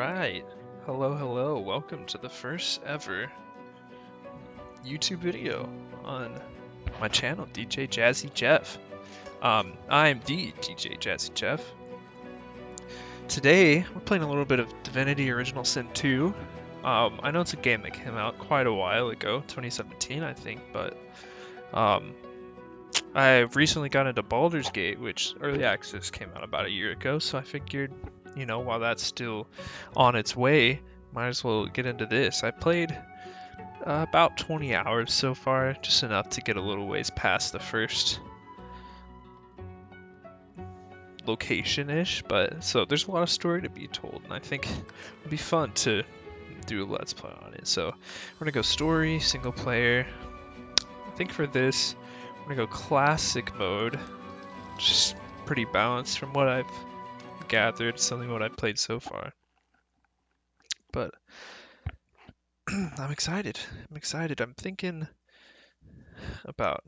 Alright, hello, welcome to the first ever YouTube video on my channel, DJ Jazzy Jeff. I'm the DJ Jazzy Jeff. Today, we're playing a little bit of Divinity Original Sin 2. I know it's a game that came out quite a while ago, 2017 I think, but I recently got into Baldur's Gate, which early access came out about a year ago, so I figured, while that's still on its way, might as well get into this. I played about 20 hours so far, just enough to get a little ways past the first location-ish, but so there's a lot of story to be told, and I think it'd be fun to do a let's play on it. So we're gonna go story, single player. I think for this, we're gonna go classic mode, just pretty balanced from what I've gathered, something what I've played so far. But I'm excited. I'm thinking about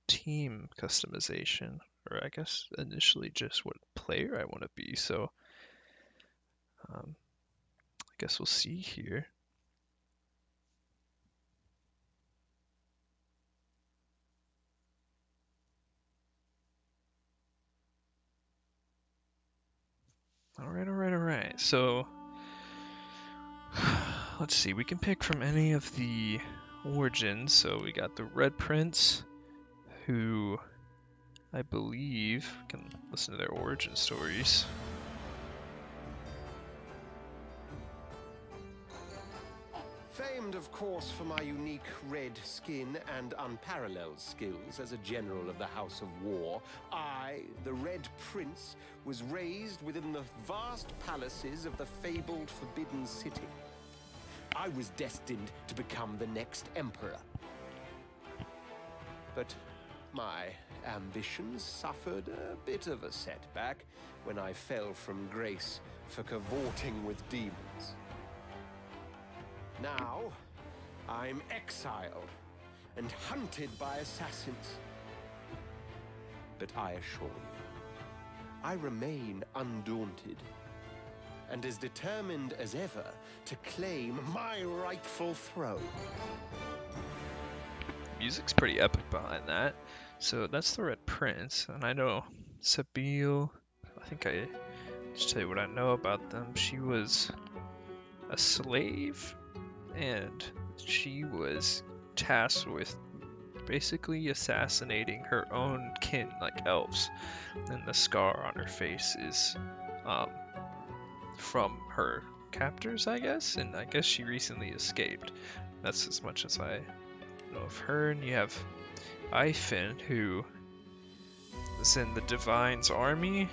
team customization, or I guess initially just what player I want to be. So I guess we'll see here. All right. So let's see. We can pick from any of the origins. So we got the Red Prince, who I believe can listen to their origin stories. Famed, of course, for my unique red skin and unparalleled skills as a general of the House of War, I, the Red Prince, was raised within the vast palaces of the fabled Forbidden City. I was destined to become the next emperor. But my ambitions suffered a bit of a setback when I fell from grace for cavorting with demons. Now, I'm exiled and hunted by assassins. But I assure you, I remain undaunted and as determined as ever to claim my rightful throne. Music's pretty epic behind that. So that's the Red Prince, and I know Sabine. I think I just tell you what I know about them. She was a slave, and she was tasked with basically assassinating her own kin, like elves. And the scar on her face is from her captors, I guess, and I guess she recently escaped. That's as much as I know of her. And you have Ifen, who is in the Divine's army,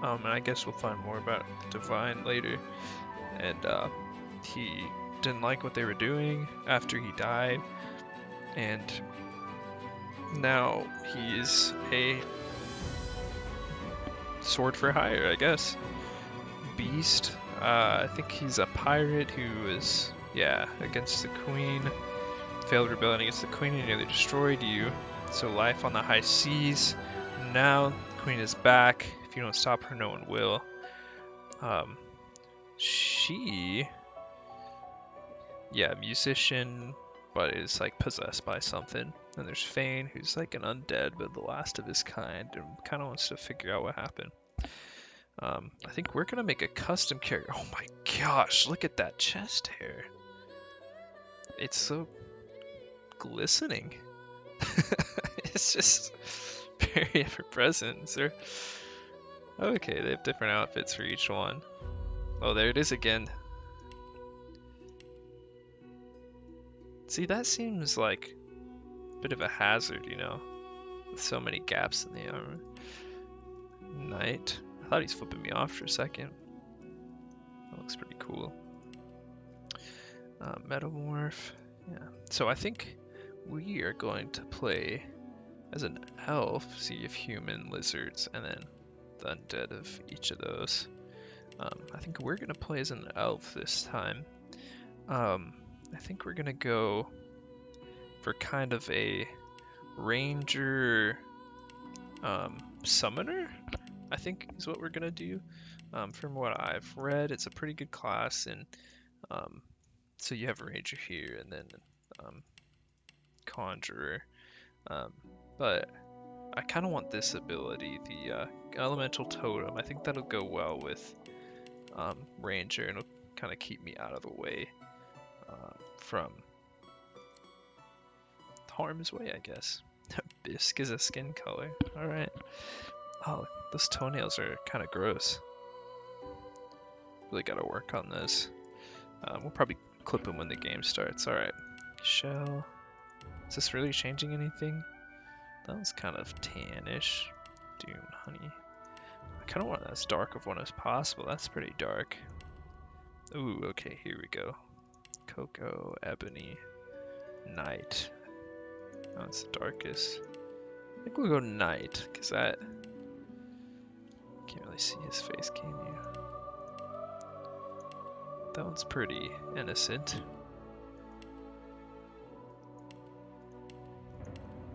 and I guess we'll find more about the Divine later. And he didn't like what they were doing after he died, and now he is a sword for hire, I guess. Beast, I think he's a pirate who is, against the Queen. Failed rebellion against the Queen and nearly destroyed you. So life on the high seas. Now the Queen is back. If you don't stop her, no one will. Musician, but is like possessed by something. And there's Fane, who's like an undead, but the last of his kind, and kind of wants to figure out what happened. I think we're gonna make a custom character. Oh my gosh, look at that chest hair. It's so glistening. It's just very ever present. Okay, they have different outfits for each one. Oh, there it is again. See, that seems like a bit of a hazard, with so many gaps in the armor. Knight. I thought he's flipping me off for a second. That looks pretty cool. Metamorph. Yeah. So I think we are going to play as an elf, see if human, lizards, and then the undead of each of those. I think we're going to play as an elf this time. I think we're going to go for kind of a ranger summoner. I think is what we're gonna do. From what I've read, it's a pretty good class, and um, so you have Ranger here, and then um, Conjurer. Um, but I kind of want this ability, the Elemental Totem. I think that'll go well with Ranger, and it'll kind of keep me out of the way from harm's way, I guess. Bisque is a skin color. Alright. Oh, those toenails are kind of gross. Really gotta work on this. We'll probably clip them when the game starts. Alright. Shell. Is this really changing anything? That was kind of tannish. Dune honey. I kind of want as dark of one as possible. That's pretty dark. Ooh, okay, here we go. Cocoa, ebony, night. That's the darkest. I think we'll go night, because that... Can't really see his face, can you? That one's pretty innocent.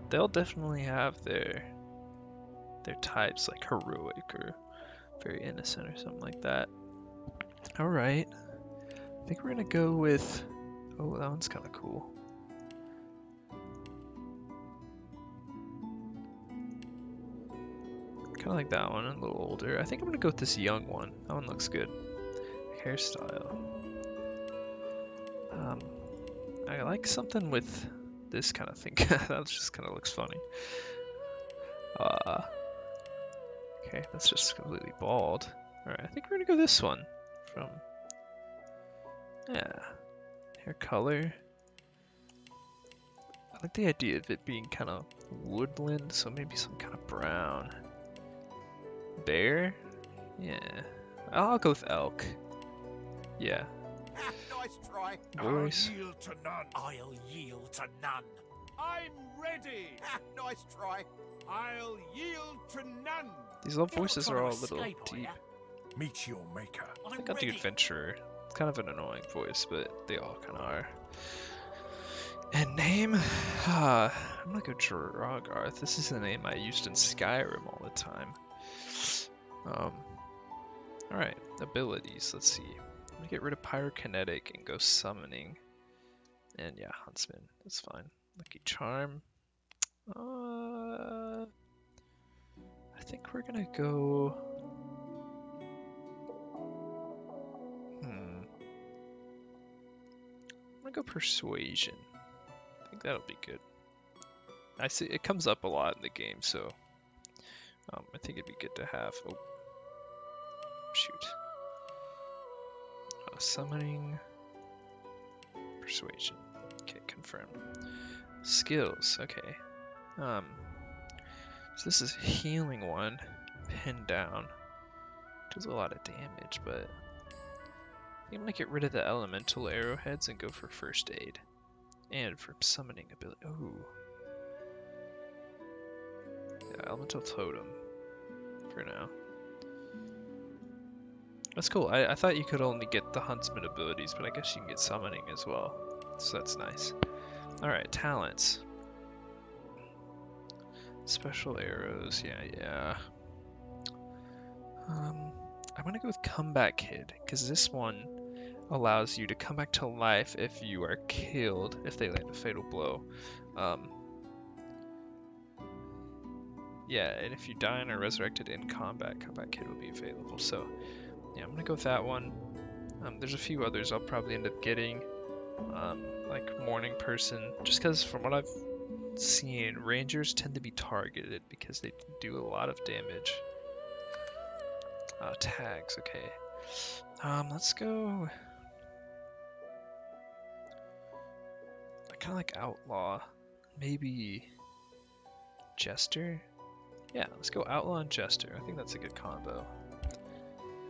They'll definitely have their types, like heroic or very innocent or something like that. Alright. I think we're gonna go with... Oh, that one's kind of cool. Kind of like that one, a little older. I think I'm gonna go with this young one. That one looks good. Hairstyle. I like something with this kind of thing. That just kind of looks funny. Okay, that's just completely bald. Alright, I think we're gonna go this one. From... Yeah. Hair color. I like the idea of it being kind of woodland, so maybe some kind of brown. Bear? Yeah. I'll go with elk. Yeah. Nice try. Voice. I'll yield to none. I'll yield to none. I'm ready. Nice try. I'll yield to none. These little You're not voices trying are to all a little escape, are deep. ya? Meet your maker. I got the adventurer. It's kind of an annoying voice, but they all kind of are. And name? I'm gonna go Drogarth. This is the name I used in Skyrim all the time. Alright, abilities. Let's see. I'm gonna get rid of Pyrokinetic and go Summoning. And yeah, Huntsman. That's fine. Lucky Charm. I think we're gonna go... I'm gonna go Persuasion. I think that'll be good. I see it comes up a lot in the game, so I think it'd be good to have. Oh, shoot. Summoning, Persuasion. Okay, confirm. Skills. Okay. So this is healing one, pinned down. Does a lot of damage, but I'm gonna get rid of the elemental arrowheads and go for first aid. And for summoning ability. Ooh. Yeah, elemental totem. For now. That's cool. I thought you could only get the huntsman abilities, but I guess you can get summoning as well. So that's nice. Alright, talents. Special arrows, yeah. I'm gonna go with Comeback Kid, because this one allows you to come back to life if you are killed, if they land a fatal blow. Yeah, and if you die and are resurrected in combat, Comeback Kid will be available. So, yeah, I'm gonna go with that one. There's a few others I'll probably end up getting, like Morning Person, just because from what I've seen, Rangers tend to be targeted because they do a lot of damage. Tags, okay. Let's go... I kind of like Outlaw. Maybe... Jester? Yeah, let's go Outlaw and Jester. I think that's a good combo.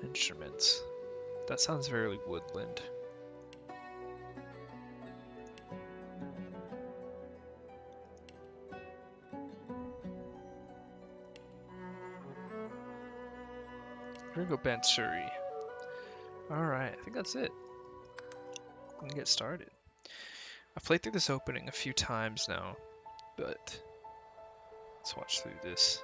Instruments. That sounds very woodland. We're gonna go Bansuri. Alright, I think that's it. We can get started. I've played through this opening a few times now, but let's watch through this.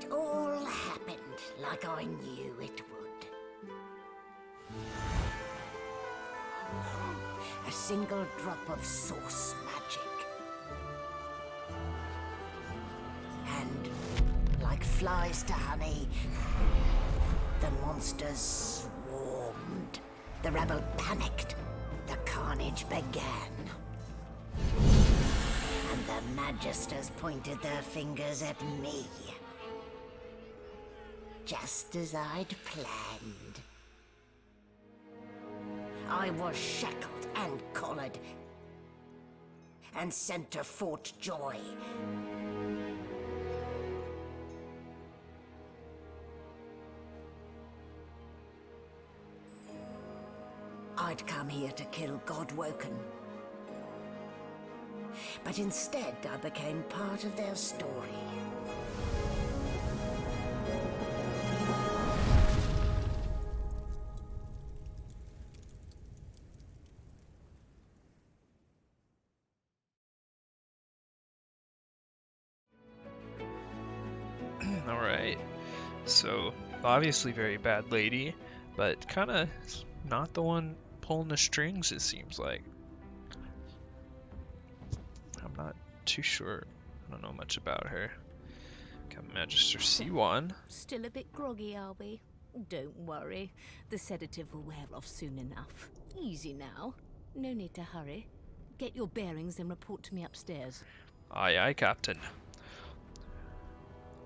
It all happened like I knew it would. A single drop of source magic. And, like flies to honey, the monsters swarmed. The rebel panicked. The carnage began. And the Magisters pointed their fingers at me. Just as I'd planned. I was shackled and collared. And sent to Fort Joy. I'd come here to kill Godwoken. But instead, I became part of their story. Alright. So, obviously very bad lady, but kind of not the one pulling the strings, it seems like. I'm not too sure. I don't know much about her. Got Magister C1. Still a bit groggy, are we? Don't worry. The sedative will wear off soon enough. Easy now. No need to hurry. Get your bearings and report to me upstairs. Aye, aye, Captain.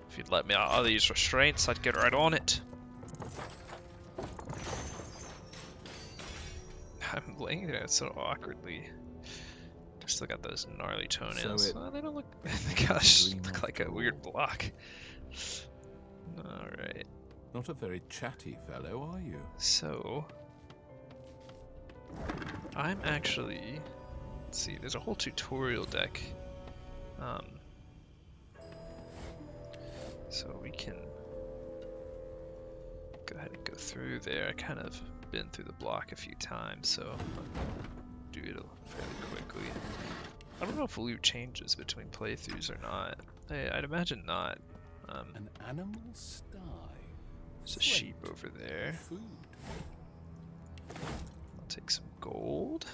If you'd let me out of these restraints, I'd get right on it. I'm laying there so awkwardly. Still got those gnarly toenails. So they don't look. Gosh, look like a weird block. Alright. Not a very chatty fellow, are you? So. I'm actually. Let's see, there's a whole tutorial deck. So we can go ahead and go through there. I kind of been through the block a few times, so I'll do it fairly quickly. I don't know if loot changes between playthroughs or not. I'd imagine not. An animal sty. There's a sheep over there. Food. I'll take some gold.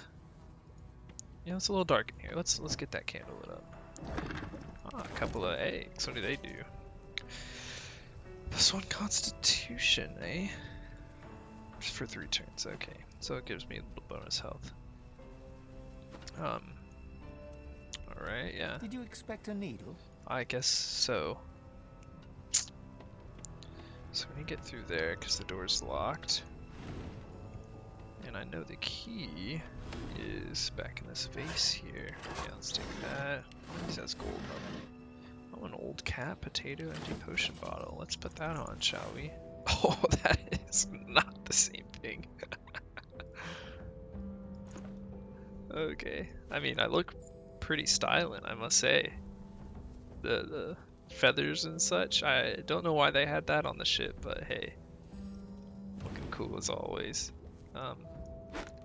Yeah, it's a little dark in here. Let's get that candle lit up. Ah, a couple of eggs. What do they do? +1 Constitution, eh? Just for 3 turns. Okay, so it gives me a little bonus health. Alright, yeah. Did you expect a needle? I guess so. So we need to get through there because the door's locked. And I know the key is back in this vase here. Yeah, let's take that. This has gold on it. Oh, an old cat, potato, empty potion bottle. Let's put that on, shall we? Oh, that is not the same thing. Okay. I mean, I look pretty styling, I must say. The feathers and such. I don't know why they had that on the ship, but hey. Looking cool as always.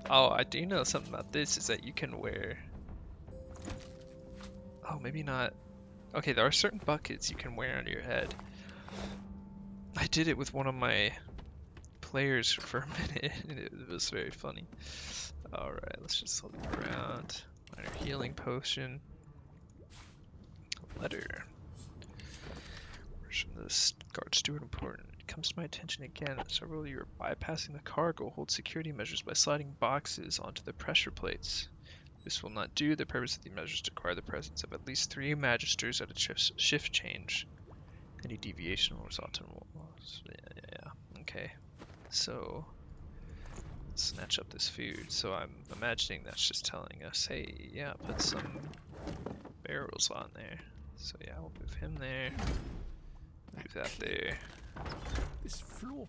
Oh, I do know something about this, is that you can wear... Oh, maybe not. Okay, there are certain buckets you can wear on your head. I did it with one of my players for a minute, and it was very funny. Alright, let's just look around. Minor healing potion. Letter. From the guard steward important. It comes to my attention again that several of you are bypassing the cargo hold security measures by sliding boxes onto the pressure plates. This will not do. The purpose of the measures to require the presence of at least 3 magisters at a shift change. Any deviation will result in loss. Yeah. Okay. So, let's snatch up this food. So I'm imagining that's just telling us, hey, yeah, put some barrels on there. So yeah, we'll move him there. Move that there. This floor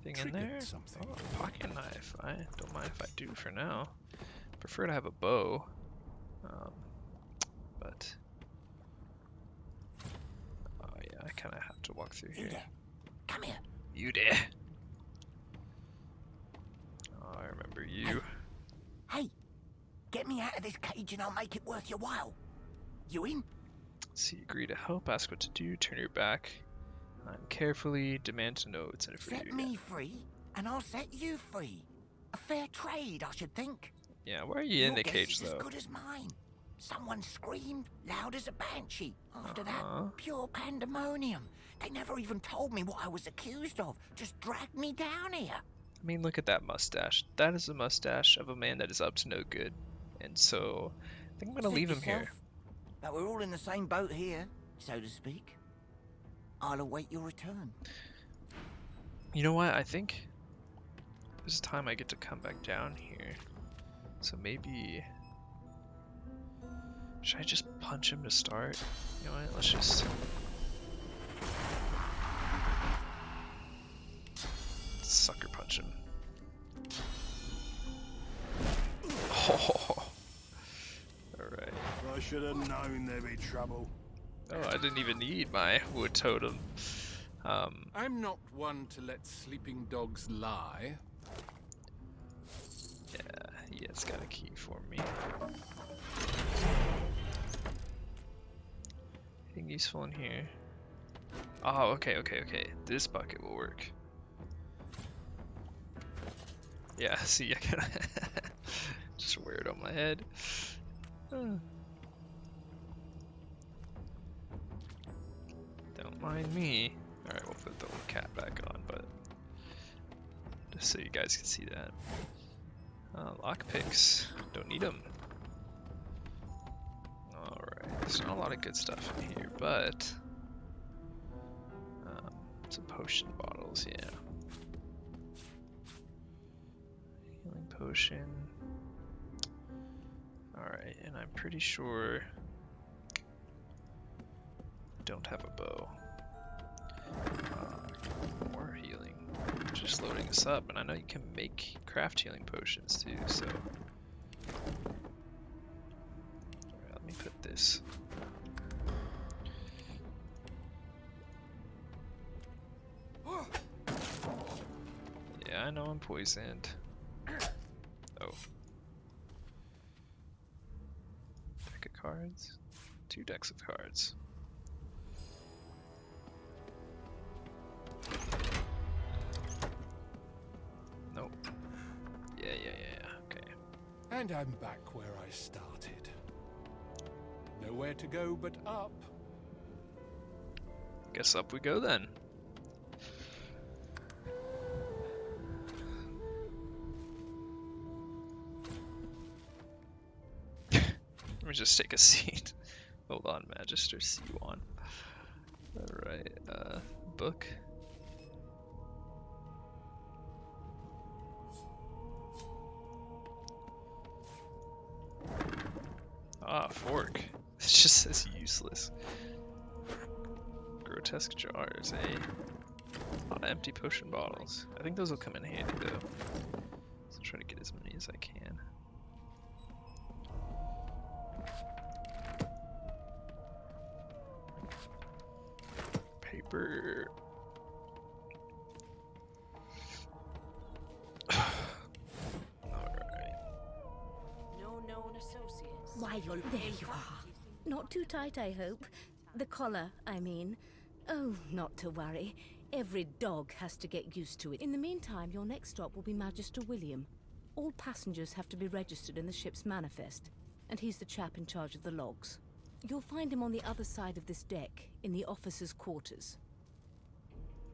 plate Thing in there? something. Oh, pocket knife. I don't mind if I do for now. Prefer to have a bow. But oh yeah, I kind of have to walk through You here. there. Come here. You there? Oh, I remember you. Hey, get me out of this cage and I'll make it worth your while. You in? See, agree to help. Ask what to do. Turn your back. I'm carefully demand to know it's in a free. Set me free, and I'll set you free. A fair trade, I should think. Yeah, why are you in Your the guess cage is though? as good as mine. Someone screamed loud as a banshee. After that, pure pandemonium. They never even told me what I was accused of. Just dragged me down here. I mean, look at that mustache. That is the mustache of a man that is up to no good. And so, I think I'm gonna Suit leave him here. yourself. But we're all in the same boat here, so to speak. I'll await your return. You know what? I think this time I get to come back down here. So maybe... Should I just punch him to start? You know what? Let's just... Sucker punch him. Oh. Alright. I should have known there'd be trouble. Oh, I didn't even need my wood totem. I'm not one to let sleeping dogs lie. Yeah, he has got a key for me. Anything useful in here? Oh, okay. This bucket will work. Yeah, see, I gotta just wear it on my head. Don't mind me. Alright, we'll put the old cap back on, but just so you guys can see that. Lockpicks. Don't need them. Alright, there's not a lot of good stuff in here, but some potion bottles, yeah. Healing potion. Alright, and I'm pretty sure I don't have a bow. More healing. Just loading this up, and I know you can make craft healing potions too, so. Alright, let me put this. Yeah, I know I'm poisoned. Oh. Deck of cards? 2 decks of cards. Nope. Yeah, okay. And I'm back where I started. Nowhere to go but up. Guess up we go then. Let me just take a seat. Hold on, Magister C1. Alright, book. Ah, fork. It just says useless. Grotesque jars, eh? A lot of empty potion bottles. I think those will come in handy though. So I'll try to get as many as I can. Paper. No known associates. Why, there you are. Not too tight, I hope. The collar, I mean. Oh, not to worry. Every dog has to get used to it. In the meantime, your next stop will be Magister William. All passengers have to be registered in the ship's manifest, and he's the chap in charge of the logs. You'll find him on the other side of this deck, in the officers' quarters.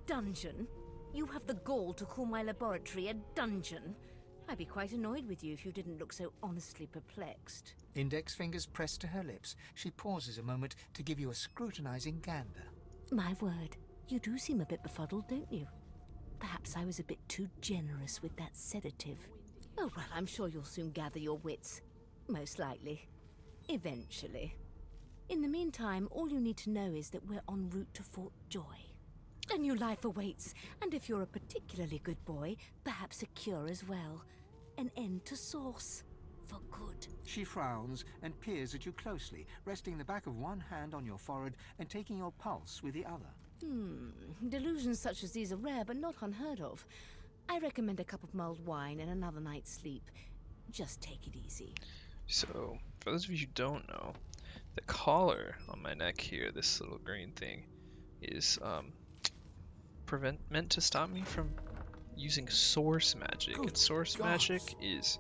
Dungeon? You have the gall to call my laboratory a dungeon? I'd be quite annoyed with you if you didn't look so honestly perplexed. Index fingers pressed to her lips, she pauses a moment to give you a scrutinizing gander. My word, you do seem a bit befuddled, don't you? Perhaps I was a bit too generous with that sedative. Oh, well, I'm sure you'll soon gather your wits. Most likely. Eventually. In the meantime, all you need to know is that we're en route to Fort Joy. A new life awaits, and if you're a particularly good boy, perhaps a cure as well. An end to Sauce. For good. She frowns and peers at you closely, resting the back of one hand on your forehead and taking your pulse with the other. Delusions such as these are rare, but not unheard of. I recommend a cup of mulled wine and another night's sleep. Just take it easy. So, for those of you who don't know, the collar on my neck here, this little green thing, is meant to stop me from using source magic. And source magic is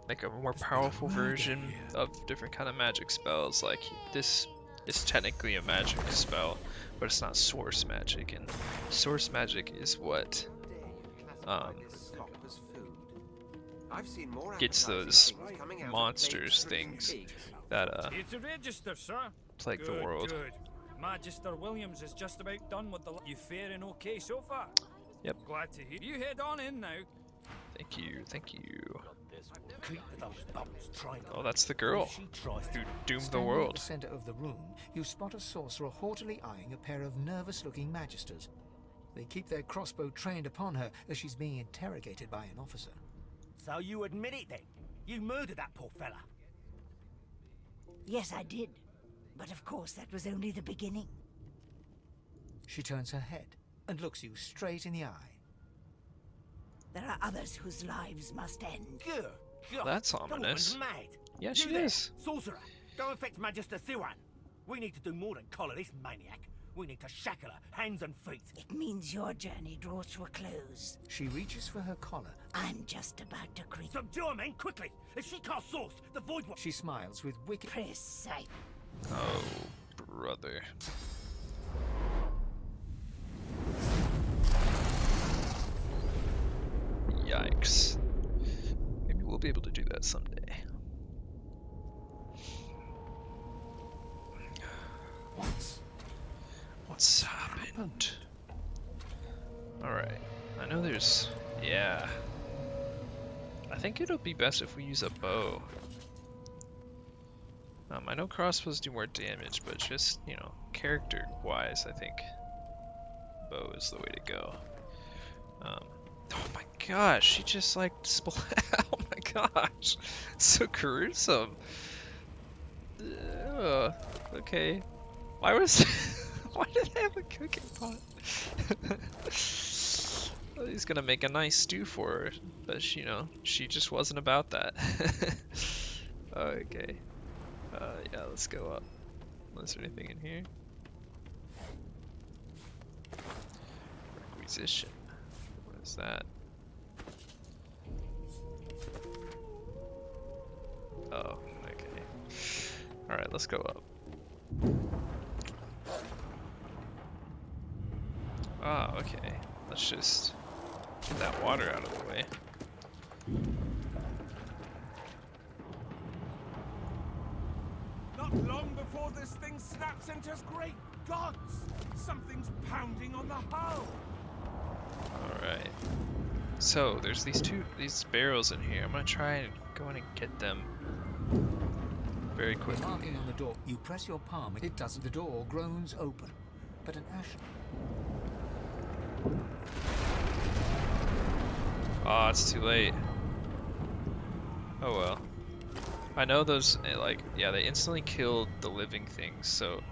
like a more powerful version of different kind of magic spells. Like this is technically a magic spell, but it's not source magic. And source magic is what gets those monsters things that Here to register, sir. plague the world. Good. Magister Williams is just about done with the. You faring okay so far? Yep. Glad to hear. You head on in now. Thank you, thank you. Try Oh, that's the girl She tries who to. doomed the Standing world. At the center of the room, you spot a sorcerer haughtily eyeing a pair of nervous-looking magisters. They keep their crossbow trained upon her as she's being interrogated by an officer. So you admit it then? You murdered that poor fella? Yes, I did. But of course, that was only the beginning. She turns her head and looks you straight in the eye. There are others whose lives must end. Good. God, That's the ominous. woman's mad. Yeah, You she there, is. Sorcerer, go and fetch Magister Siwan. We need to do more than collar this maniac. We need to shackle her, hands and feet. It means your journey draws to a close. She reaches for her collar. I'm just about to creep. Subdue her, men, quickly! If she casts source, the void will... She smiles with wicked... Precise. Oh, brother. Yikes. Maybe we'll be able to do that someday. What's happened? Alright. I know there's... yeah. I think it'll be best if we use a bow. I know crossbows do more damage, but just, you know, character-wise, I think bow is the way to go. Oh my gosh, she just like oh my gosh, so gruesome. Okay, why was why did they have a cooking pot? Well, he's gonna make a nice stew for her, but she, you know, she just wasn't about that. Okay, yeah, let's go up. Is there anything in here? Requisition. What is that? Oh, okay. Alright, let's go up. Oh, okay. Let's just get that water out of the way. Not long before this thing snaps into us, great gods! Something's pounding on the hull! Alright. So, there's these barrels in here. I'm gonna try and go in and get them very quickly. Marking on the door, you press your palm. It doesn't. The door groans open, but an ashen... Oh, it's too late. Oh well. I know those, like, yeah, they instantly killed the living things, so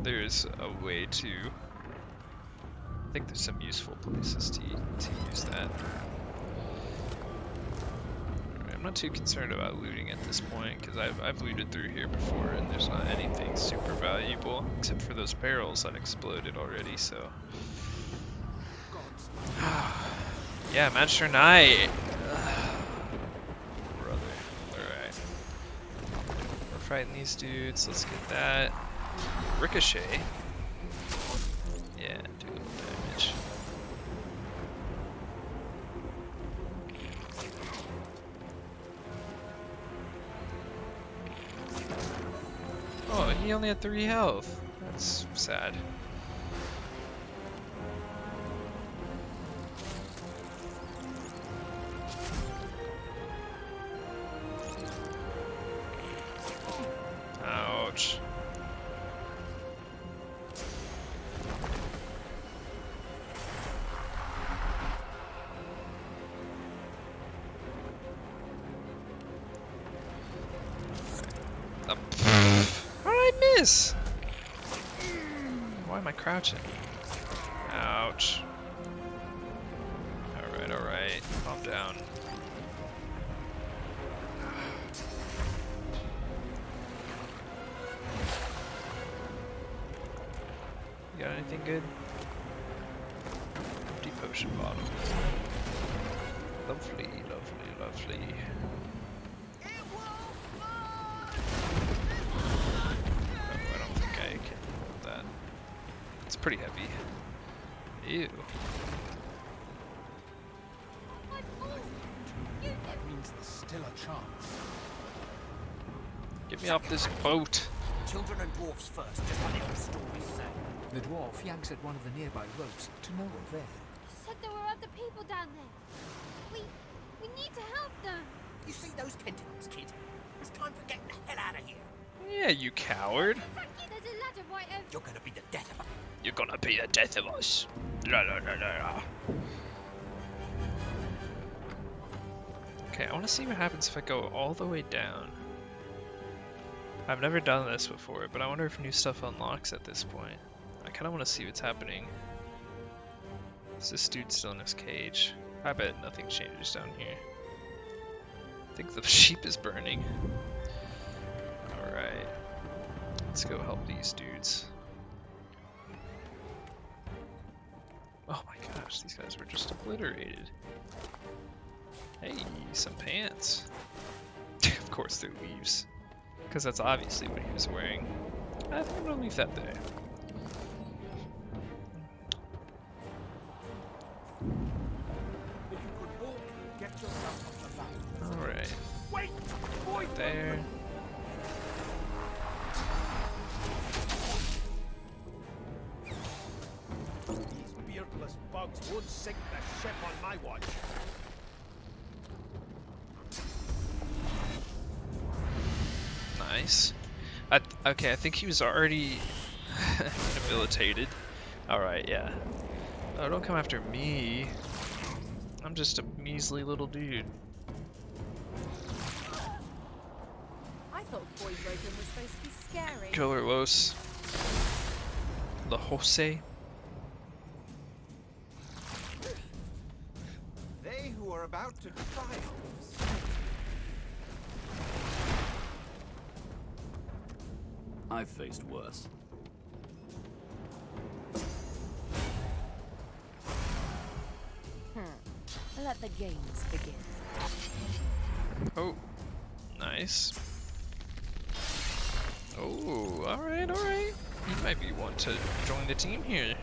there's a way to... I think there's some useful places to use that. Alright, I'm not too concerned about looting at this point, because I've looted through here before, and there's not anything super valuable, except for those barrels that exploded already, so... Yeah, Magister Knight! Brother. Alright. We're fighting these dudes, let's get that. Ricochet. Yeah, do a little damage. Oh, he only had 3 health. That's sad. Ouch. How did I miss? Why am I crouching? Ouch. Alright, calm down. You got anything good? Empty potion bottle. Lovely, lovely, lovely. Oh, I don't think I can hold that. It's pretty heavy. Ew. That means there's still a chance. Get me off this boat. Children and dwarfs first, just like the old stories say. The dwarf yanks at one of the nearby ropes to no avail. Said there were other people down there. We need to help them. You see those tentacles, kid? It's time for getting the hell out of here. Yeah, you coward. There's a ladder right over. You're gonna be the death of us. You're gonna be the death of us. La, la, la, la, la. Okay, I want to see what happens if I go all the way down. I've never done this before, but I wonder if new stuff unlocks at this point. I kind of want to see what's happening. Is this dude still in his cage? I bet nothing changes down here. I think the sheep is burning. Alright. Let's go help these dudes. Oh my gosh, these guys were just obliterated. Hey, some pants. Of course they're leaves. Because that's obviously what he was wearing. I think I'm gonna leave that there. If you could walk, get yourself up the ladder. Alright. Wait! Boy! There. These beardless bugs won't sink the ship on my watch. Nice. Okay, I think he was already debilitated. Alright, yeah. Oh, don't come after me. I'm just a measly little dude. I thought Boy Broken was supposed to be scary. Killer Los. The Jose. They who are about to triumph. I've faced worse. Let the games begin. Oh, nice. Oh, alright, alright. You might be one to join the team here.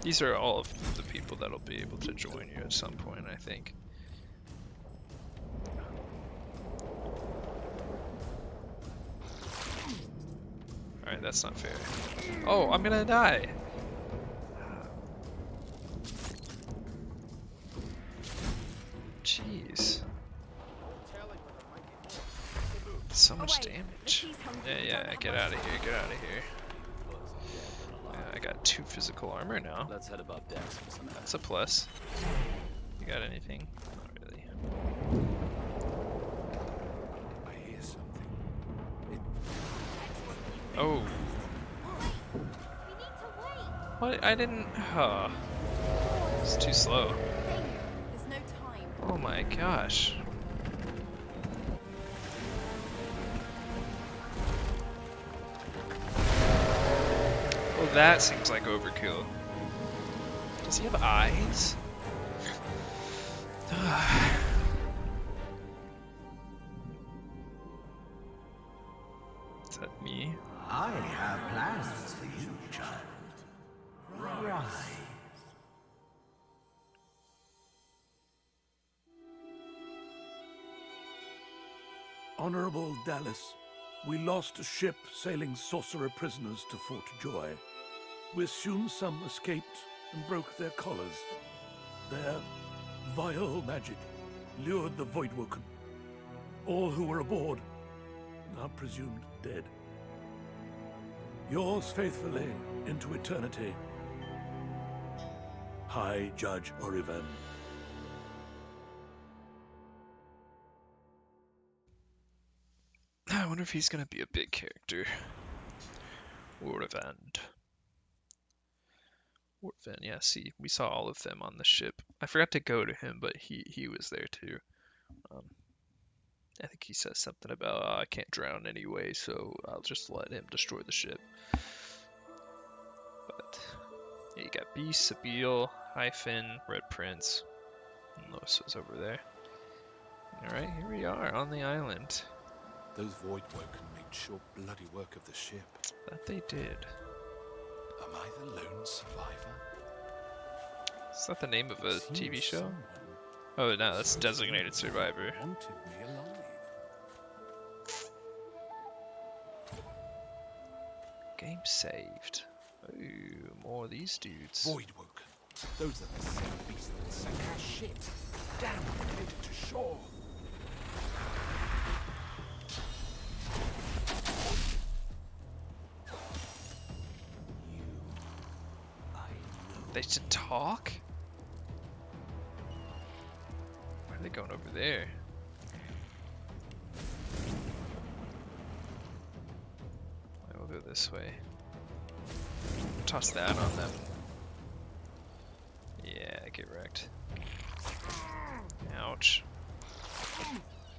These are all of the people that'll be able to join you at some point, I think. Alright, that's not fair. Oh, I'm gonna die! Jeez. So much damage. Yeah, get out of here, get out of here. Yeah, I got 2 physical armor now. Let's head above decks for some That's a plus. You got anything? Not really. I hear something. Oh. What? I didn't. Huh. It's too slow. There's no time. Oh my gosh. Well, that seems like overkill. Does he have eyes? Is that me? I have plans for you, child. Rise. Honorable Dallas, we lost a ship sailing sorcerer prisoners to Fort Joy. We assume some escaped and broke their collars. Their vile magic lured the Voidwoken. All who were aboard are presumed dead. Yours faithfully into eternity, High Judge Oriven. I wonder if he's gonna be a big character. Oriven. Oriven, yeah, see, we saw all of them on the ship. I forgot to go to him, but he was there too. I think he says something about, I can't drown anyway, so I'll just let him destroy the ship. But Yeah, you got Beast, Sabille, Hyphen, Red Prince. And Losa's over there. Alright, here we are on the island. Those Voidwoken made short bloody work of the ship. That they did. Am I the lone survivor? Is that the name of a It TV seems show? someone Oh, no, that's Designated Survivor. wanted me alive. Game saved. Ooh, more of these dudes. Voidwoken. Those are the same beasts that sank our ship. Damn, we made it to shore. They should talk? Why are they going over there? I will go this way. Toss that on them. Yeah, get wrecked. Ouch.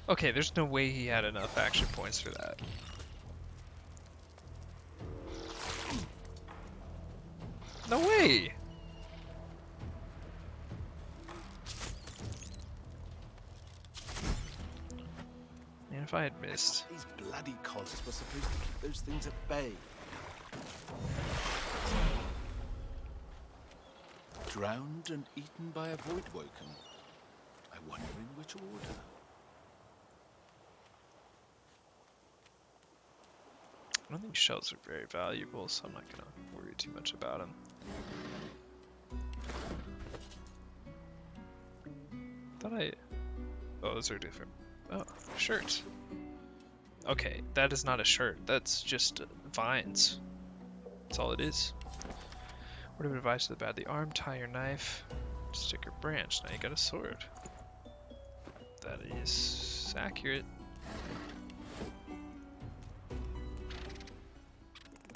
Okay, there's no way he had enough action points for that. No way! Man, if I had missed. These bloody collars were supposed to keep those things at bay. Drowned and eaten by a Voidwoken. I wonder in which order. I don't think shells are very valuable, so I'm not gonna worry too much about them. Oh, those are different. Oh, shirt. Okay, that is not a shirt. That's just vines. That's all it is. Word of advice to the badly armed: tie your knife, stick your branch. Now you got a sword. That is accurate.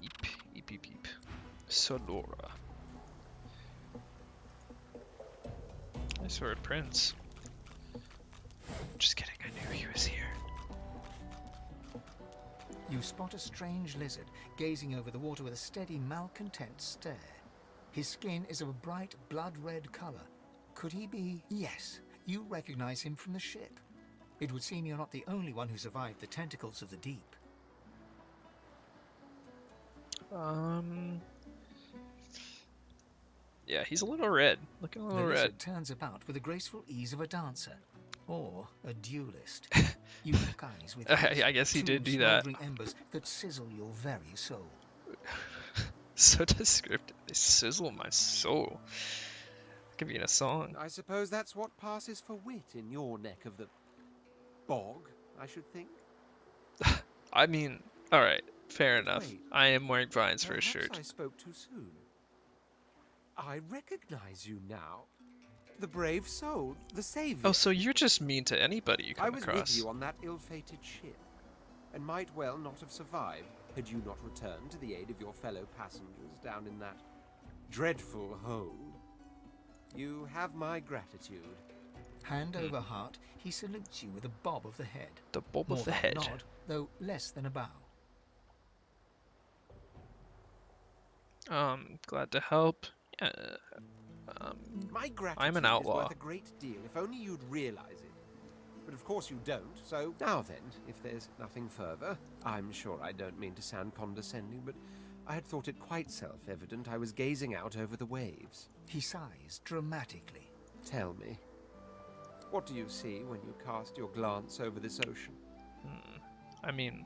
Eep, eep, eep. Solora. Nice sword, Prince. Just kidding, I knew he was here. You spot a strange lizard gazing over the water with a steady, malcontent stare. His skin is of a bright, blood-red color. Could he be? Yes, you recognize him from the ship. It would seem you're not the only one who survived the tentacles of the deep. Yeah, he's a little red. Looking a little The red. lizard turns about with the graceful ease of a dancer. Or a duelist. You lock eyes with I guess he did do that. smoldering embers that sizzle your very soul. So descriptive. They sizzle my soul. Could be in a song. I suppose that's what passes for wit in your neck of the bog, I should think. I mean, alright, fair enough. Wait, I am wearing vines for a perhaps shirt. I spoke too soon. I recognize you now. The brave soul, the savior. Oh, so you're just mean to anybody you I come was across. with you on that ill-fated ship, and might well not have survived had you not returned to the aid of your fellow passengers down in that dreadful hole. You have my gratitude. Hand over heart, he salutes you with a bob of the head. The bob More of the than a head. nod, though less than a bow. Glad to help. Yeah. My gratitude I'm an is outlaw. worth a great deal, if only you'd realize it. But of course you don't, so now then, if there's nothing further, I'm sure I don't mean to sound condescending, but I had thought it quite self-evident I was gazing out over the waves. He sighs dramatically. Tell me, what do you see when you cast your glance over this ocean? I mean,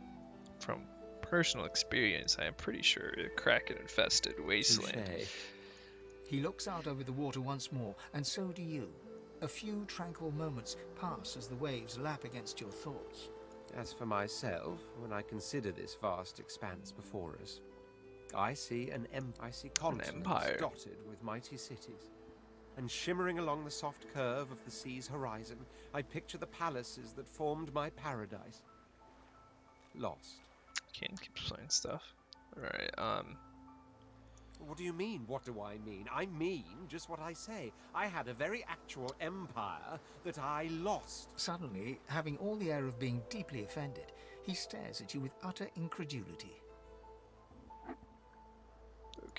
from personal experience, I am pretty sure a kraken-infested wasteland. Touché. He looks out over the water once more, and so do you. A few tranquil moments pass as the waves lap against your thoughts. As for myself, when I consider this vast expanse before us, I see continents empire. dotted with mighty cities. And shimmering along the soft curve of the sea's horizon, I picture the palaces that formed my paradise. Lost. Can't keep playing stuff. Alright, What do you mean, what do I mean? I mean just what I say. I had a very actual empire that I lost. Suddenly, having all the air of being deeply offended, he stares at you with utter incredulity.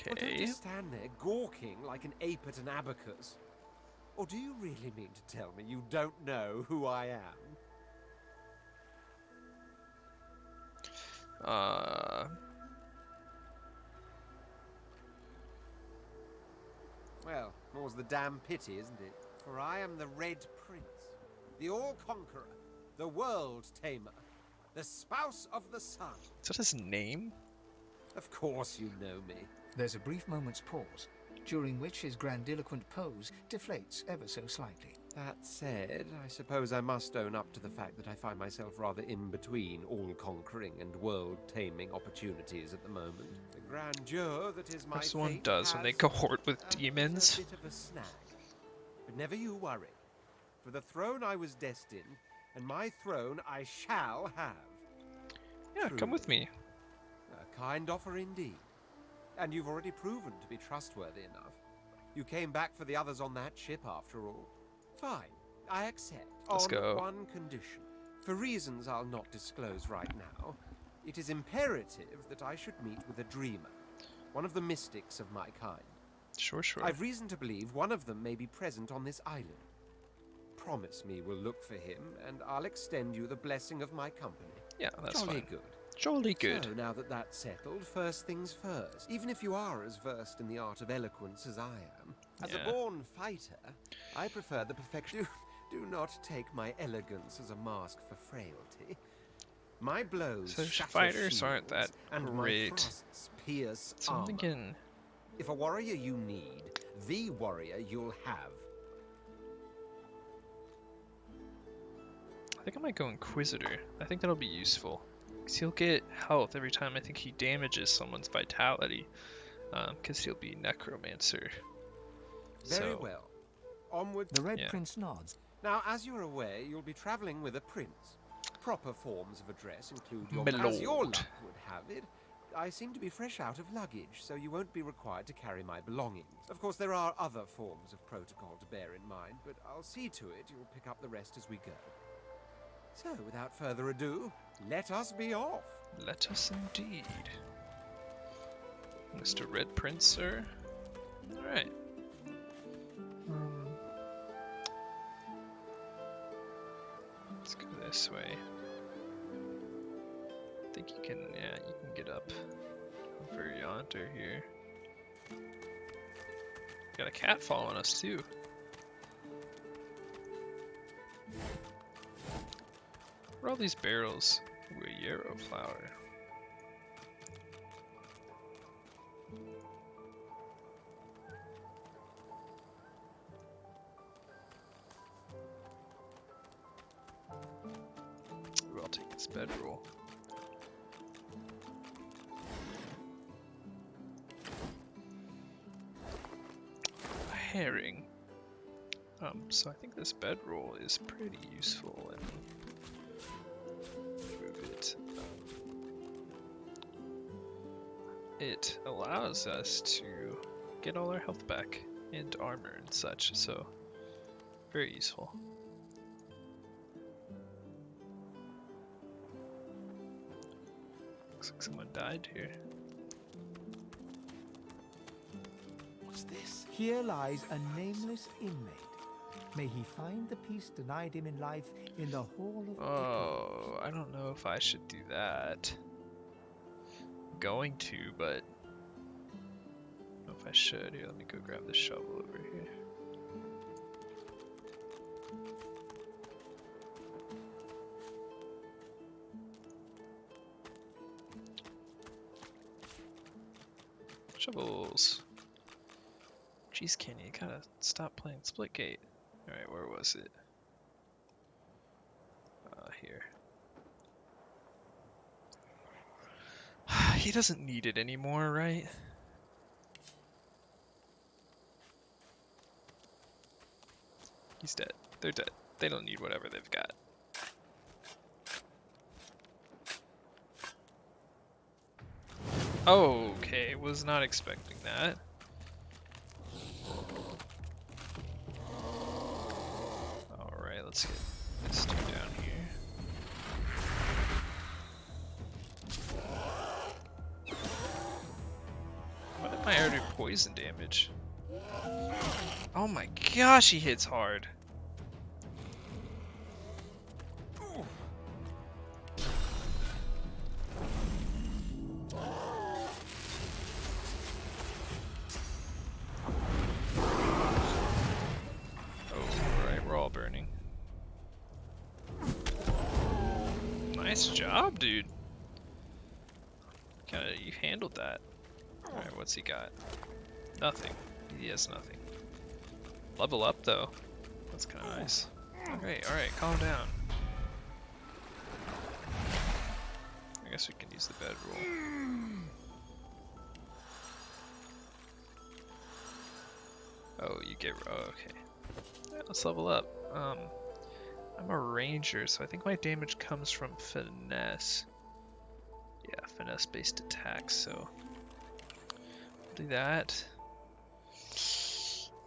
Well, don't Okay. just stand there gawking like an ape at an abacus. Or do you really mean to tell me you don't know who I am? Well, more's the damn pity, isn't it? For I am the Red Prince, the All-Conqueror, the World Tamer, the Spouse of the Sun. Is that his name? Of course you know me. There's a brief moment's pause, during which his grandiloquent pose deflates ever so slightly. That said, I suppose I must own up to the fact that I find myself rather in between all-conquering and world-taming opportunities at the moment. The grandeur that is my As one fate does when they has, cohort with demons. a bit of a snag. But never you worry. For the throne I was destined, and my throne I shall have. Yeah, come with me. A kind offer indeed. And you've already proven to be trustworthy enough. You came back for the others on that ship after all. Fine, I accept. Let's on go. one condition. For reasons I'll not disclose right now, it is imperative that I should meet with a dreamer. One of the mystics of my kind. Sure. I've reason to believe one of them may be present on this island. Promise me we'll look for him, and I'll extend you the blessing of my company. Yeah, that's Jolly fine. good. Jolly good. So, now that that's settled, first things first. Even if you are as versed in the art of eloquence as I am, as Yeah. a born fighter, I prefer the perfection. Do not take my elegance as a mask for frailty. My blows So shatter fighters aren't that shields, and great. my thrusts pierce So I'm armor. thinking, If a warrior you need, the warrior you'll have. I think I might go Inquisitor. I think that'll be useful. Because he'll get health every time I think he damages someone's vitality. Because he'll be Necromancer. Very So, well. Onward. The Red Yeah. Prince nods. Now, as you're aware, you'll be traveling with a prince. Proper forms of address include your... My As your lord. luck would have it, I seem to be fresh out of luggage, so you won't be required to carry my belongings. Of course, there are other forms of protocol to bear in mind, but I'll see to it you'll pick up the rest as we go. So, without further ado, let us be off. let us indeed. Mr. Red Prince, sir. Alright. Let's go this way. I think you can, yeah, you can get up over yonder here. Got a cat following us too. What are all these barrels? Ooh, a yarrow flower. Ooh, I'll take this bedroll. A herring. So I think this bedroll is pretty useful and move it. It allows us to get all our health back and armor and such, so very useful. Looks like someone died here. What's this? Here lies a nameless inmate. May he find the peace denied him in life in the Hall of Oh, I don't know if I should do that. I'm going to, but I don't know if I should. Here, let me go grab the shovel over here. Shovels. Jeez, Kenny, you gotta stop playing Splitgate. Alright, where was it? Here. He doesn't need it anymore, right? He's dead. They're dead. They don't need whatever they've got. Okay, was not expecting that. Alright, let's get this dude down here. What? I already poison damage. Oh my gosh, he hits hard. Oh, right, we're all burning. Nice job, dude. Kinda, you handled that. Alright, what's he got? Nothing. He has nothing. Level up, though. That's kinda nice. Okay, alright, calm down. I guess we can use the bedroll. Oh, you get... Oh, okay. Yeah, let's level up. I'm a ranger, so I think my damage comes from finesse. Yeah, finesse-based attacks, so... I'll do that.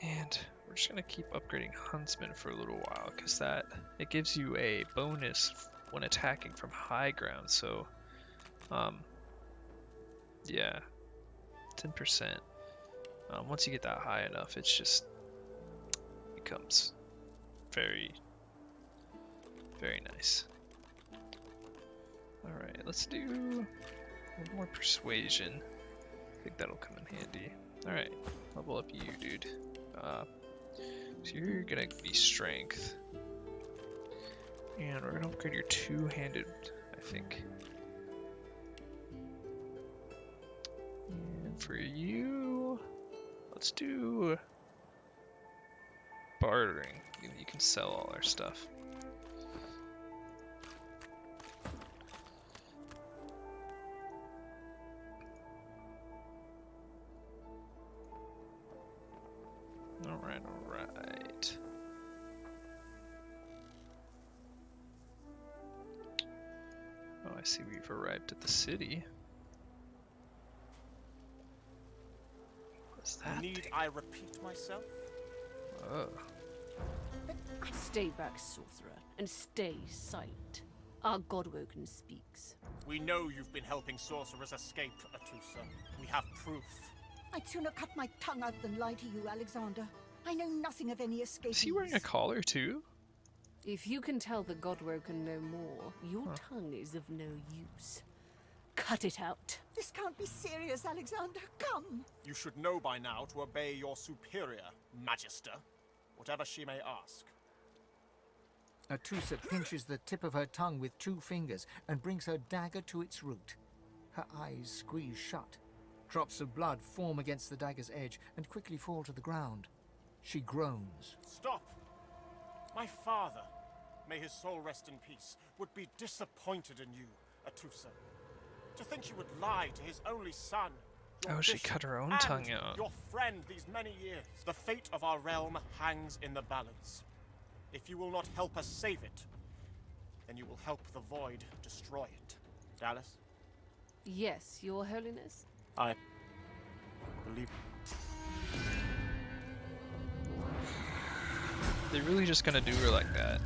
And we're just gonna keep upgrading Huntsman for a little while, because that... It gives you a bonus when attacking from high ground, so... yeah. 10%. Once you get that high enough, it's just... becomes very... very nice. Alright, let's do one more persuasion. I think that'll come in handy. Alright, level up you, dude. So you're gonna be strength. And we're gonna upgrade your two-handed, I think. And for you, let's do bartering. You can sell all our stuff. Alright, alright. Oh, I see we've arrived at the city. What's that Need thing? I repeat myself? Oh. Stay back, sorcerer, and stay silent. Our Godwoken speaks. We know you've been helping sorcerers escape, Atusa. We have proof. I'd sooner cut my tongue out than lie to you, Alexander. I know nothing of any escapees. Is he wearing a collar too? If you can tell the Godwoken no more, your tongue is of no use. Cut it out. This can't be serious, Alexander. Come. You should know by now to obey your superior, Magister, whatever she may ask. Atusa pinches the tip of her tongue with 2 fingers and brings her dagger to its root. Her eyes squeeze shut. Drops of blood form against the dagger's edge and quickly fall to the ground. She groans. Stop! My father, may his soul rest in peace, would be disappointed in you, Atusa. To think you would lie to his only son. Oh, she cut her own and tongue out. Your friend these many years. The fate of our realm hangs in the balance. If you will not help us save it, then you will help the Void destroy it. Dallas? Yes, Your Holiness? I believe. They're really just gonna do her like that.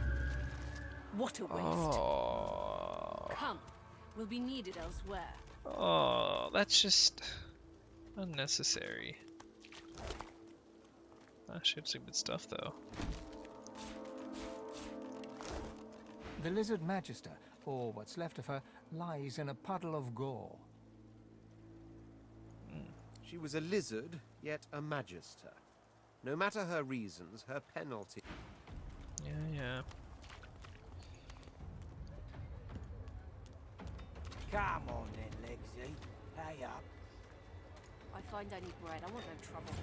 What a waste. Oh. Come, we'll be needed elsewhere. Oh, that's just unnecessary. She had some good stuff though. The lizard magister, or what's left of her, lies in a puddle of gore. She was a lizard, yet a magister. No matter her reasons, her penalty... Yeah. Come on then, Legsy. Hey up. I find I need bread. I want no trouble.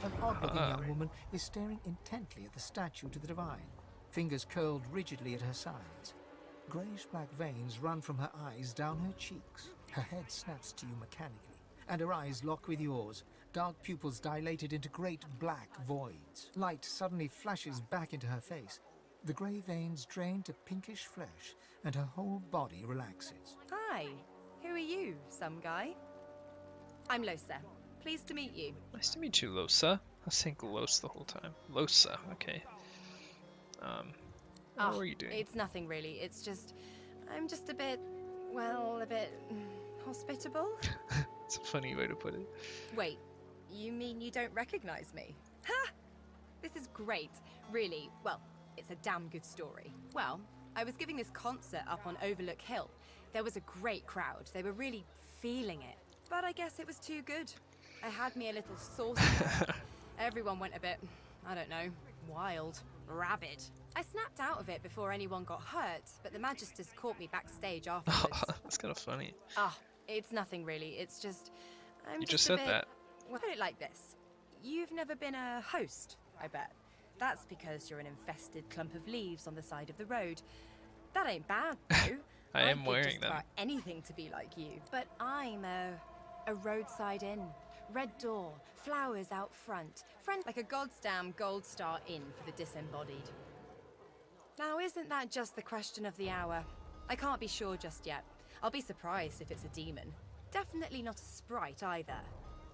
An odd-looking young woman is staring intently at the statue to the divine, fingers curled rigidly at her sides. Greyish-black veins run from her eyes down her cheeks. Her head snaps to you mechanically, and her eyes lock with yours, dark pupils dilated into great black voids. Light suddenly flashes back into her face. The grey veins drain to pinkish flesh, and her whole body relaxes. Hi, who are you, some guy? I'm Losa. Pleased to meet you. Nice to meet you, Losa. I was saying Los the whole time. Losa, okay. What were you doing? It's nothing really. It's just, I'm just a bit, well, a bit hospitable. It's a funny way to put it. Wait, You mean you don't recognize me? Ha! This is great. Really, well, it's a damn good story. Well, I was giving this concert up on Overlook Hill. There was a great crowd. They were really feeling it. But I guess it was too good. I had me a little sauce. Everyone went a bit, I don't know, wild, rabid. I snapped out of it before anyone got hurt, but the Magisters caught me backstage afterwards. That's kind of funny. Ah, it's nothing really. It's just... You just said that. Well, put it like this. You've never been a host, I bet. That's because you're an infested clump of leaves on the side of the road. That ain't bad, though. I am wearing just them. about anything to be like you. But I'm a roadside inn. Red door, flowers out front. Friend like a goddamn gold star inn for the disembodied. Now, isn't that just the question of the hour? I can't be sure just yet. I'll be surprised if it's a demon. Definitely not a sprite either.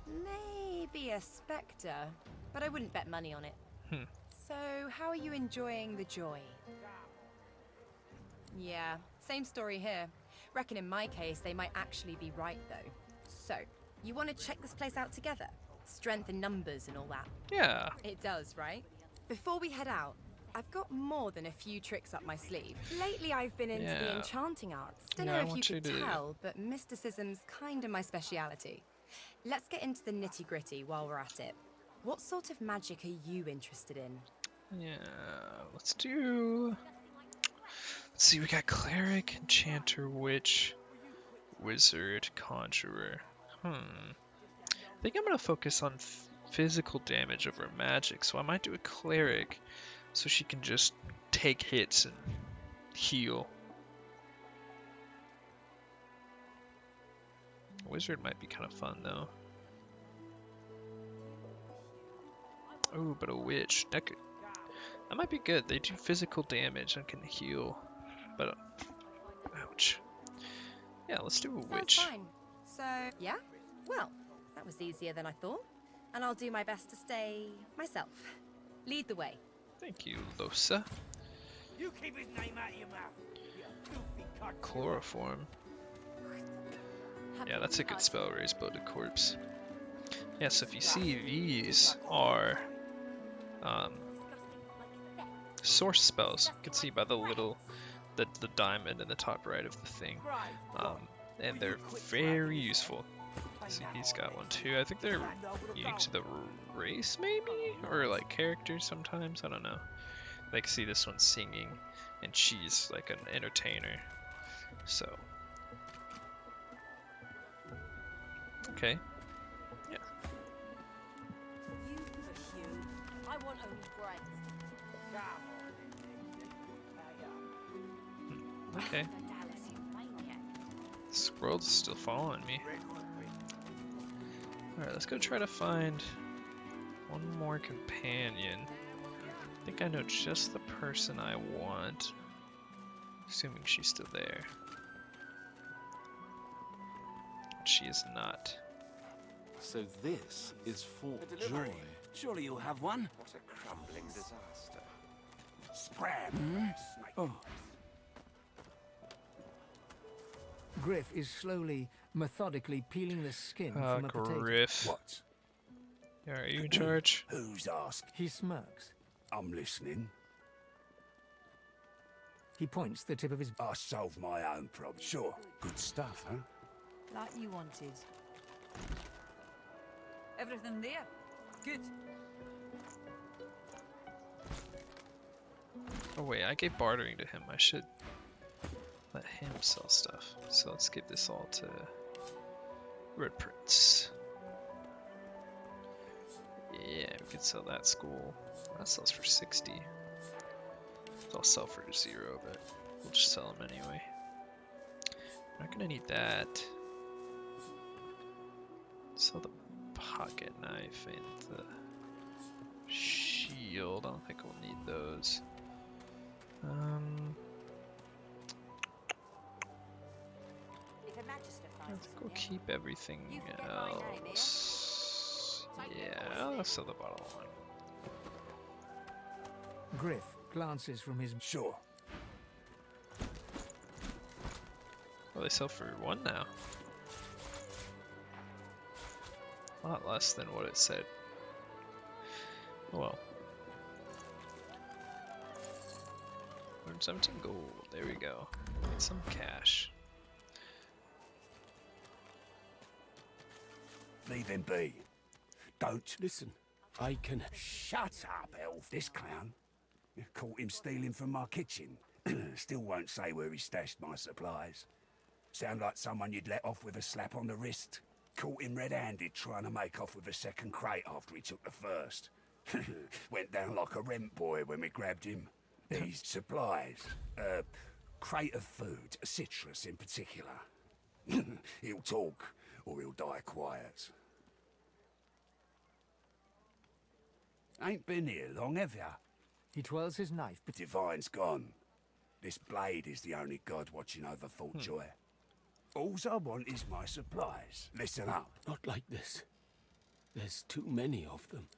Maybe a spectre, but I wouldn't bet money on it. So, how are you enjoying the joy? Yeah, same story here. Reckon in my case, they might actually be right, though. So, you want to check this place out together? Strength in numbers and all that? Yeah. It does, right? Before we head out, I've got more than a few tricks up my sleeve. Lately, I've been into the enchanting arts. Don't know if you could tell, but mysticism's kind of my speciality. Let's get into the nitty-gritty while we're at it. What sort of magic are you interested in? Yeah, let's see, we got cleric, enchanter, witch, wizard, conjurer. I think I'm gonna focus on physical damage over magic, so I might do a cleric so she can just take hits and heal. Wizard might be kind of fun though. Ooh, but a witch, that might be good. They do physical damage and can heal, but ouch. Yeah, let's do a witch. Sounds fine. So, yeah? Well, that was easier than I thought. And I'll do my best to stay myself. Lead the way. Thank you, Losa. You keep his name out of your mouth. You filthy cunt. Chloroform. Yeah, that's a good spell, raise bloated corpse. Yeah, so if you see, these are source spells. You can see by the little, the diamond in the top right of the thing. And they're very useful. See, he's got one too. I think they're unique to the race, maybe? Or like characters sometimes, I don't know. Like, see this one singing, and she's like an entertainer. So. Okay. Yeah. You pursue. I want only bread. Okay. This world's still following me. Alright, let's go try to find one more companion. I think I know just the person I want. Assuming she's still there. She is not. So this is Fort Joy. Surely you'll have one. What a crumbling disaster. Scram! Oh. Griff is slowly, methodically peeling the skin from a potato. Griff. What? Are you in charge? Who's asked? He smirks. I'm listening. He points the tip of his... I solved my own problem. Sure. Good stuff, huh? Like you wanted. Everything there? Good. Oh wait, I gave bartering to him. I should let him sell stuff. So let's give this all to Red Prince. Yeah, we could sell that school. That sells for 60. I'll sell for 0, but we'll just sell them anyway. I'm not gonna need that. Sell the pocket knife and the shield. I don't think we'll need those. I think we'll keep everything else. Yeah, I'll sell the bottle of wine. Griff glances from his... Sure. Well, they sell for 1 now. A lot less than what it said. Oh well. 117 gold. There we go. Get some cash. Leave him be. Don't. Listen, I can... Shut up, elf. This clown. Caught him stealing from my kitchen. Still won't say where he stashed my supplies. Sound like someone you'd let off with a slap on the wrist. Caught him red-handed trying to make off with a second crate after he took the first. Went down like a rent boy when we grabbed him. These supplies. Crate of food, citrus in particular. He'll talk, or he'll die quiet. Ain't been here long, have ya? He twirls his knife, but Divine's gone. This blade is the only god watching over Fort Joy. Alls I want is my supplies. Listen up. Not like this. There's too many of them.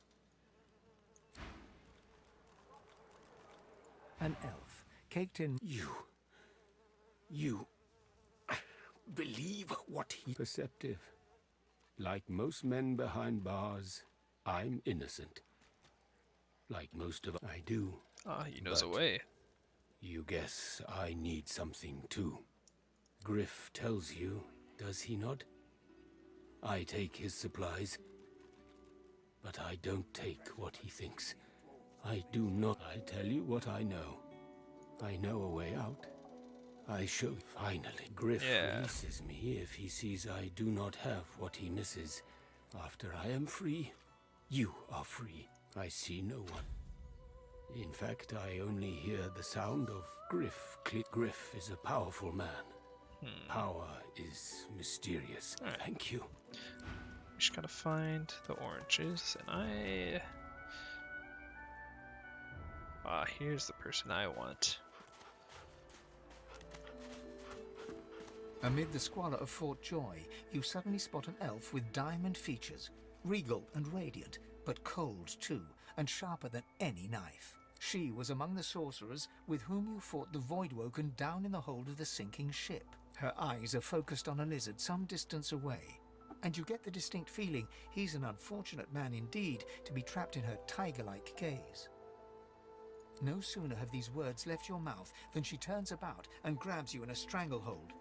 an elf, caked in... You believe what he... Perceptive. Like most men behind bars, I'm innocent. Like most of I do. Ah, he knows a way. You guess I need something too. Griff tells you, does he not? I take his supplies, but I don't take what he thinks. I do not. I tell you what I know. I know a way out. I show. Finally, Griff releases me if he sees I do not have what he misses. After I am free, you are free. I see no one. In fact, I only hear the sound of Griff. Griff is a powerful man. Power is mysterious. Right. Thank you. We just gotta find the oranges, and here's the person I want. Amid the squalor of Fort Joy, you suddenly spot an elf with diamond features, regal and radiant, but cold too, and sharper than any knife. She was among the sorcerers with whom you fought the Voidwoken down in the hold of the sinking ship. Her eyes are focused on a lizard some distance away, and you get the distinct feeling he's an unfortunate man indeed to be trapped in her tiger-like gaze. No sooner have these words left your mouth than she turns about and grabs you in a stranglehold.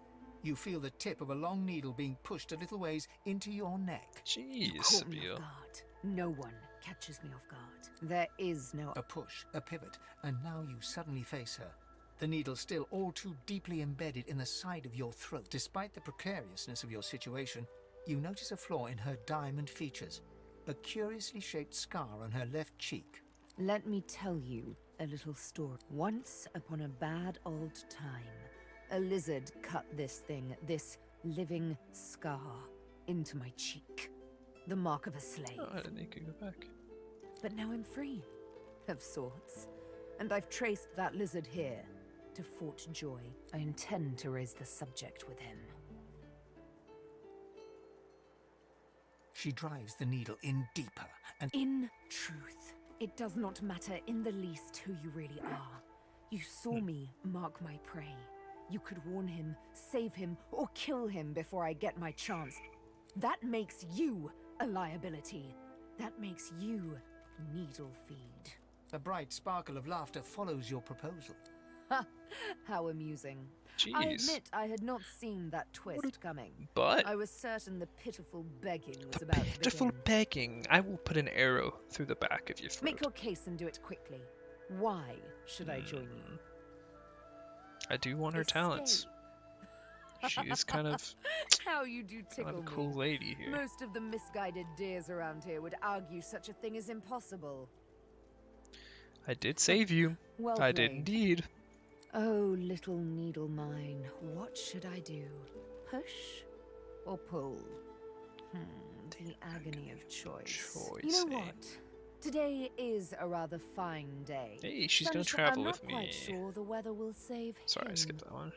You feel the tip of a long needle being pushed a little ways into your neck. Jeez, Caught me off guard. No one catches me off guard. There is no... A push, a pivot, and now you suddenly face her. The needle still all too deeply embedded in the side of your throat. Despite the precariousness of your situation, you notice a flaw in her diamond features. A curiously shaped scar on her left cheek. Let me tell you a little story. Once upon a bad old time, a lizard cut this thing, this living scar, into my cheek. The mark of a slave. Oh, I didn't think you could go back. But now I'm free, of sorts. And I've traced that lizard here to Fort Joy. I intend to raise the subject with him. She drives the needle in deeper and... In truth, it does not matter in the least who you really are. You saw me mark my prey. You could warn him, save him, or kill him before I get my chance. That makes you a liability. That makes you needle feed. A bright sparkle of laughter follows your proposal. Ha! How amusing. Jeez. I admit I had not seen that twist coming. But I was certain the pitiful begging was about to begin. Pitiful begging. I will put an arrow through the back of your throat. Make your case and do it quickly. Why should I join you? I do want her talents. She is kind of how you do tickle kind of a cool lady here. Most of the misguided deers around here would argue such a thing is impossible. I did save you. Well I did played. indeed. Oh, little needle mine, what should I do? Push or pull? The agony of choice. You know what? Today is a rather fine day. Hey, she's gonna travel with me. I'm not quite sure the weather will save Sorry, him. I skipped that one.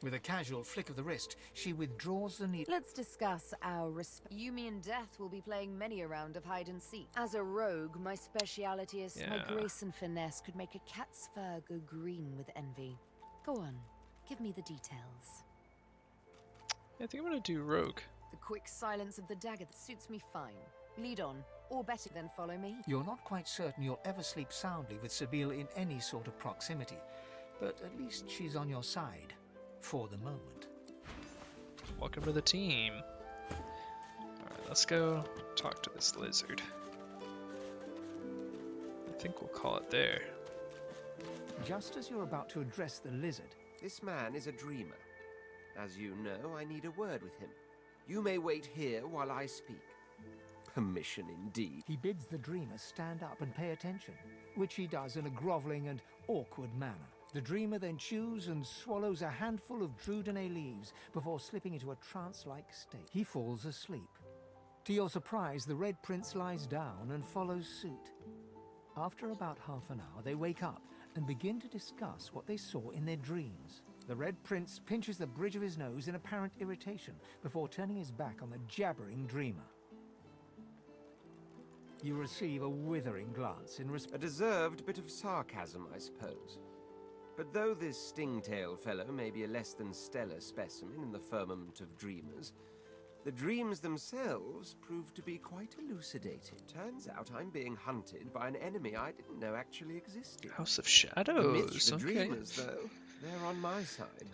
With a casual flick of the wrist, she withdraws the needle. Let's discuss our Yumi and Death will be playing many a round of hide and seek. As a rogue, my speciality is my grace and finesse could make a cat's fur go green with envy. Go on, give me the details. I think I'm gonna do rogue. The quick silence of the dagger that suits me fine. Lead on, or better than follow me. You're not quite certain you'll ever sleep soundly with Sabine in any sort of proximity, but at least she's on your side. For the moment. Welcome to the team. Alright, let's go talk to this lizard. I think we'll call it there. Just as you're about to address the lizard... This man is a dreamer. As you know, I need a word with him. You may wait here while I speak. Permission indeed. He bids the dreamer stand up and pay attention, which he does in a groveling and awkward manner. The dreamer then chews and swallows a handful of Drudenay leaves before slipping into a trance-like state. He falls asleep. To your surprise, the Red Prince lies down and follows suit. After about half an hour, they wake up and begin to discuss what they saw in their dreams. The Red Prince pinches the bridge of his nose in apparent irritation before turning his back on the jabbering dreamer. You receive a withering glance in response. A deserved bit of sarcasm, I suppose. But though this stingtail fellow may be a less than stellar specimen in the firmament of dreamers, the dreams themselves prove to be quite elucidating. Turns out I'm being hunted by an enemy I didn't know actually existed. House of Shadows. The Okay. dreamers, though, they're on my side.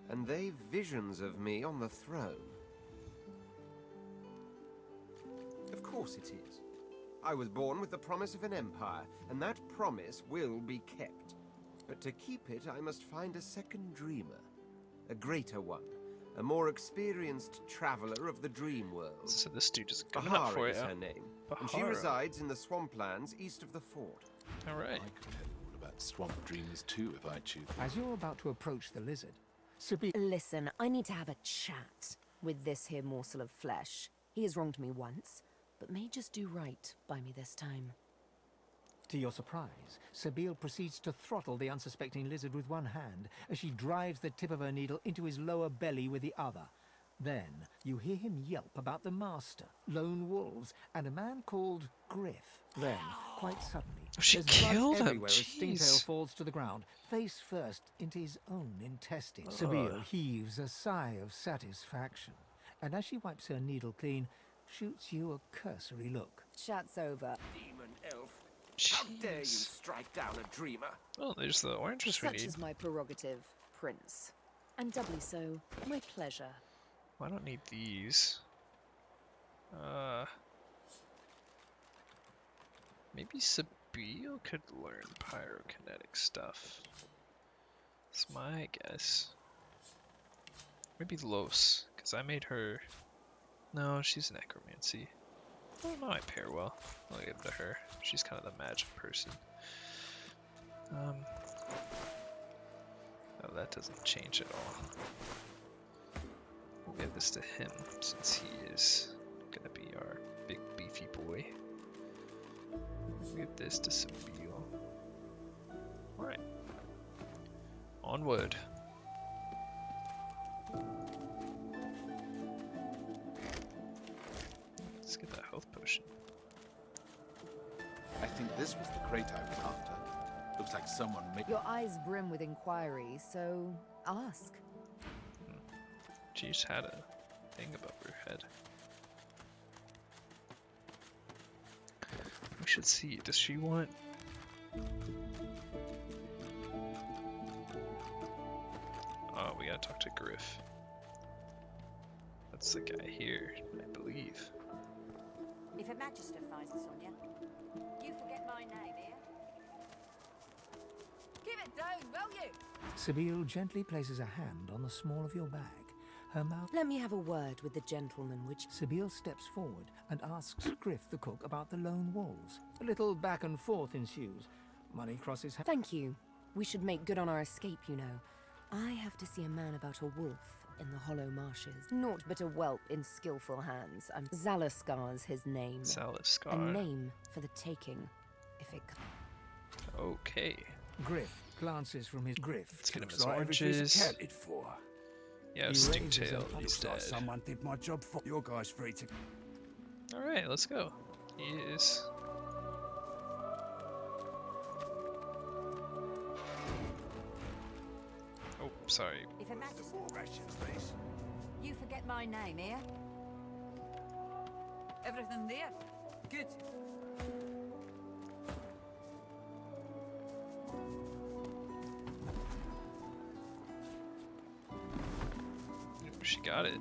And they've visions of me on the throne. Of course it is. I was born with the promise of an empire, and that promise will be kept. But to keep it, I must find a second dreamer. A greater one. A more experienced traveler of the dream world. So this dude is coming up for Bahara you. is her name. And she Bahara. resides in the swamplands east of the fort. Alright. I could tell you all about swamp dreamers too if I choose. As you're about to approach the lizard, Sabine... Listen, I need to have a chat with this here morsel of flesh. He has wronged me once, but may just do right by me this time. To your surprise, Sabine proceeds to throttle the unsuspecting lizard with one hand as she drives the tip of her needle into his lower belly with the other. Then you hear him yelp about the master, lone wolves, and a man called Griff. Then, quite suddenly, She there's blood killed him, everywhere as jeez. Stingtail falls to the ground, face first into his own intestines. Sabine heaves a sigh of satisfaction, and as she wipes her needle clean, shoots you a cursory look. Chat's over. Demon elf. How dare you strike down a dreamer? Oh, there's the oranges we Such need. is my prerogative, Prince. And doubly so, my pleasure. Well, I don't need these. Maybe Sabine could learn pyrokinetic stuff. That's my guess. Maybe Los, because I made her... No, she's necromancy. I don't know, I pair well. I'll give it to her. She's kind of the magic person. Oh, that doesn't change at all. We'll give this to him, since he is gonna be our big beefy boy. We'll give this to Sabine. Alright. Onward. Let's get that health potion. I think this was the crate I was after. Looks like someone made... Your eyes brim with inquiry, so ask. She just had a thing above her head. We should see. Does she want... Oh, we gotta talk to Griff. That's the guy here, I believe. If a magister finds us on you, you forget my name here. Keep it down, will you? Sabine gently places a hand on the small of your bag. Her mouth... Let me have a word with the gentleman, which... Sabine steps forward and asks Griff the cook about the lone wolves. A little back and forth ensues. Money crosses... Thank you. We should make good on our escape, you know. I have to see a man about a wolf in the hollow marshes. Naught but a whelp in skillful hands. Zalaskar's his name. Zalascar. A name for the taking, if it... Okay. Griff glances from his Griff. Let's get him his Looks like everything's oranges. accounted for. Yeah, He raises Stingtail, up. he's Looks like dead. someone did my job for your guys free to... Alright, let's go. He is... Oh, sorry. If a magister... You forget my name here. Everything there? Good. She got it.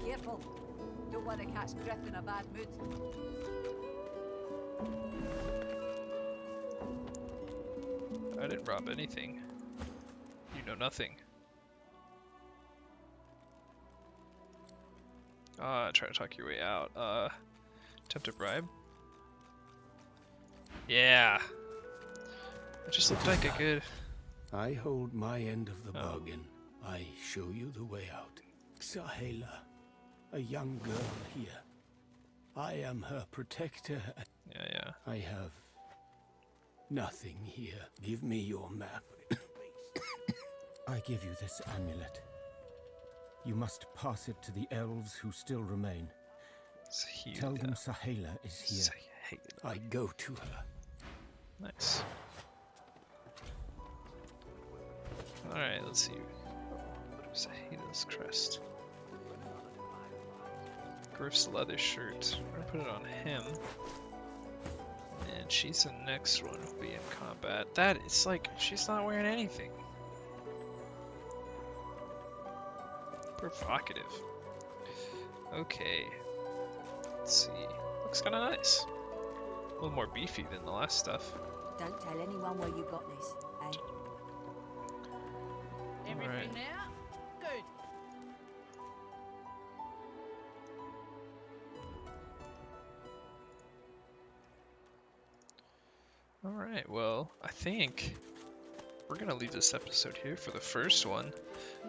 Careful. Don't want to catch Griff in a bad mood. I didn't rob anything. You know nothing. Try to talk your way out. Attempt to bribe? Yeah. It just looked like a good... I hold my end of the bargain. I show you the way out. Sahela, a young girl here. I am her protector. Yeah. I have nothing here. Give me your map. I give you this amulet. You must pass it to the elves who still remain. Tell them Sahela is here. I go to her. Nice. Alright, let's see. Sahela's crest. Griff's leather shirt. We're gonna put it on him. And she's the next one who'll be in combat. That is like, she's not wearing anything. Provocative. Okay. Let's see. Looks kinda nice. A little more beefy than the last stuff. Don't tell anyone where you got this, eh? Everything there? Good. Alright, well, I think we're going to leave this episode here for the first one.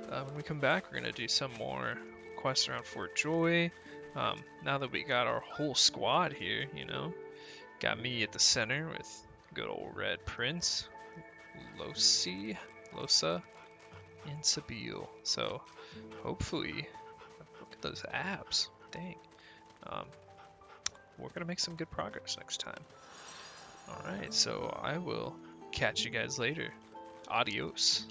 When we come back, we're going to do some more quests around Fort Joy. Now that we got our whole squad here, you know, got me at the center with good old Red Prince, Losa, and Sabille. So, hopefully, look at those abs. Dang. We're going to make some good progress next time. Alright, so I will catch you guys later. Adios.